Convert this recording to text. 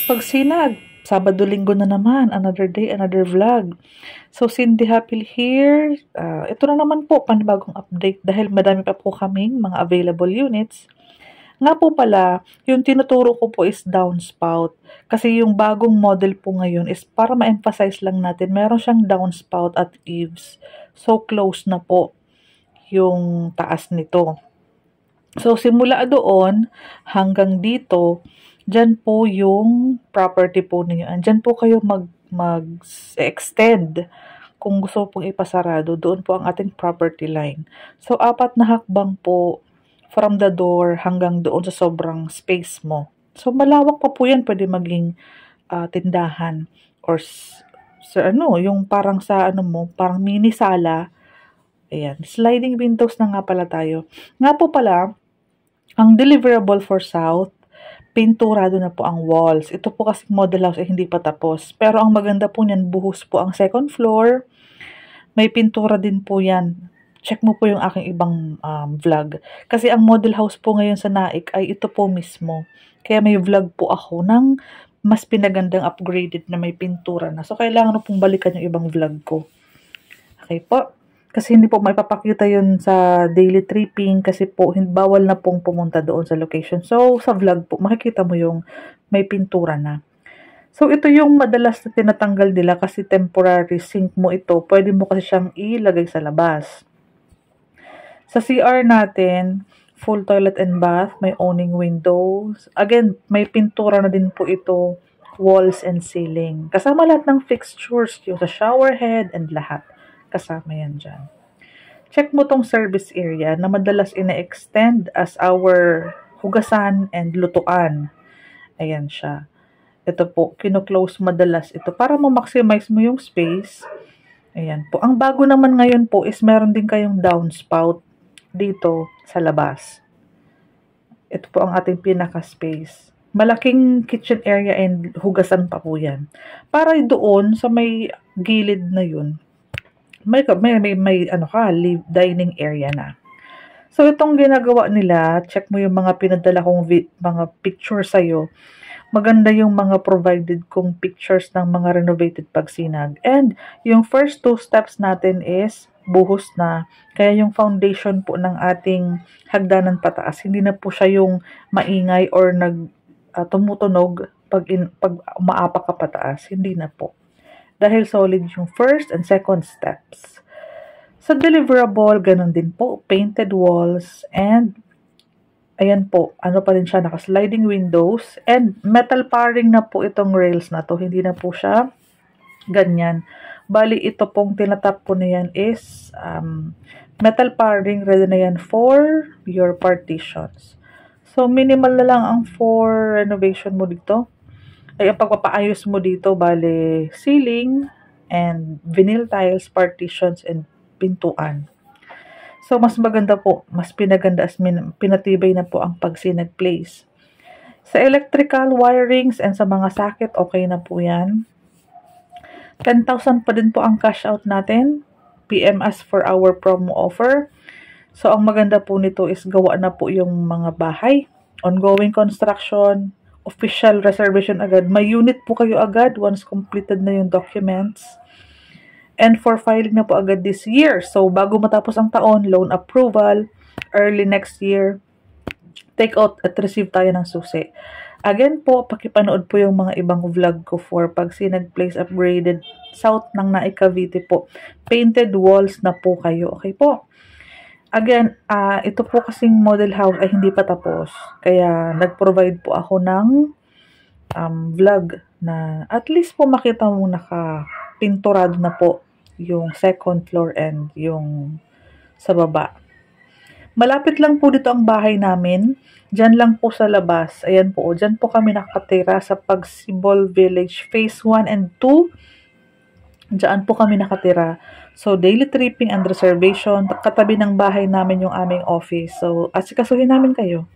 Pagsinag, Sabado-Linggo na naman, another day, another vlog. So, Cindy Happy here. Ito na naman po, panibagong update dahil madami pa po kaming mga available units. Nga po pala, yung tinuturo ko po is downspout. Kasi yung bagong model po ngayon is para ma-emphasize lang natin, meron siyang downspout at eaves. So, close na po yung taas nito. So, simula doon hanggang dito, dyan po yung property po ninyo. Andyan po kayo mag-extend kung gusto pong ipasarado. Doon po ang ating property line. So, 4 na hakbang po from the door hanggang doon sa sobrang space mo. So, malawak pa po yan. Pwede maging tindahan or yung parang sa parang mini sala. Ayan, sliding windows na nga pala tayo. Nga po pala, ang deliverable for South, pinturado na po ang walls. Ito po kasi model house ay hindi pa tapos. Pero ang maganda po niyan, buhos po ang second floor. May pintura din po yan. Check mo po yung aking ibang vlog. Kasi ang model house po ngayon sa Naik ay ito po mismo. Kaya may vlog po ako ng mas pinagandang upgraded na may pintura na. So, kailangan pong balikan yung ibang vlog ko. Okay po. Kasi hindi po maipapakita yun sa daily tripping kasi po bawal na pong pumunta doon sa location. So, sa vlog po, makikita mo yung may pintura na. So, ito yung madalas na tinatanggal nila kasi temporary sink mo ito. Pwede mo kasi siyang ilagay sa labas. Sa CR natin, full toilet and bath, may owning windows. Again, may pintura na din po ito, walls and ceiling. Kasama lahat ng fixtures, yung sa shower head and lahat. Kasama yan dyan. Check mo tong service area na madalas ina-extend as our hugasan and lutuan. Ayan siya. Ito po, kino-close madalas ito para ma-maximize mo yung space. Ayan po. Ang bago naman ngayon po is meron din kayong downspout dito sa labas. Ito po ang ating pinaka-space. Malaking kitchen area and hugasan pa po yan. Para doon sa may gilid na yun, may dining area na. So, itong ginagawa nila, check mo yung mga pinadala kong mga pictures sa'yo. Maganda yung mga provided kong pictures ng mga renovated pagsinag. And, yung first 2 steps natin is buhos na. Kaya yung foundation po ng ating hagdanan pataas, hindi na po siya yung maingay or tumutunog pag umaapak ka pataas. Hindi na po. Dahil solid yung first and second steps. Sa deliverable, ganun din po. Painted walls and ayan po, pa rin siya, naka-sliding windows and metal paring na po itong rails na to. Hindi na po siya ganyan. Bali, ito pong tinatap ko na yan is metal paring, ready na yan for your partitions. So, minimal na lang ang for renovation mo dito. Ay, ang pagpapaayos mo dito, bale, ceiling and vinyl tiles, partitions, and pintuan. So, mas maganda po, mas pinaganda as pinatibay na po ang pagsinag place. Sa electrical wirings and sa mga socket, okay na po yan. 10,000 pa din po ang cash out natin. PM us for our promo offer. So, ang maganda po nito is gawa na po yung mga bahay. Ongoing construction, official reservation agad. May unit po kayo agad once completed na yung documents. And for filing na po agad this year. So, bago matapos ang taon, loan approval, early next year, take out at receive tayo ng susi. Again po, pakipanood po yung mga ibang vlog ko for Pagsinag Place Upgraded South ng Naik Cavite po. Painted walls na po kayo. Okay po? Again, ito po kasing model house ay hindi pa tapos. Kaya nag-provide po ako ng vlog na at least po makita mo nakapinturado na po yung second floor and yung sa baba. Malapit lang po dito ang bahay namin. Diyan lang po sa labas. Ayan po. Diyan po kami nakatira sa Pagsibol Village Phase 1 and 2. Diyan po kami nakatira. So, daily tripping and reservation. Katabi ng bahay namin yung aming office. So, asikasuhin namin kayo.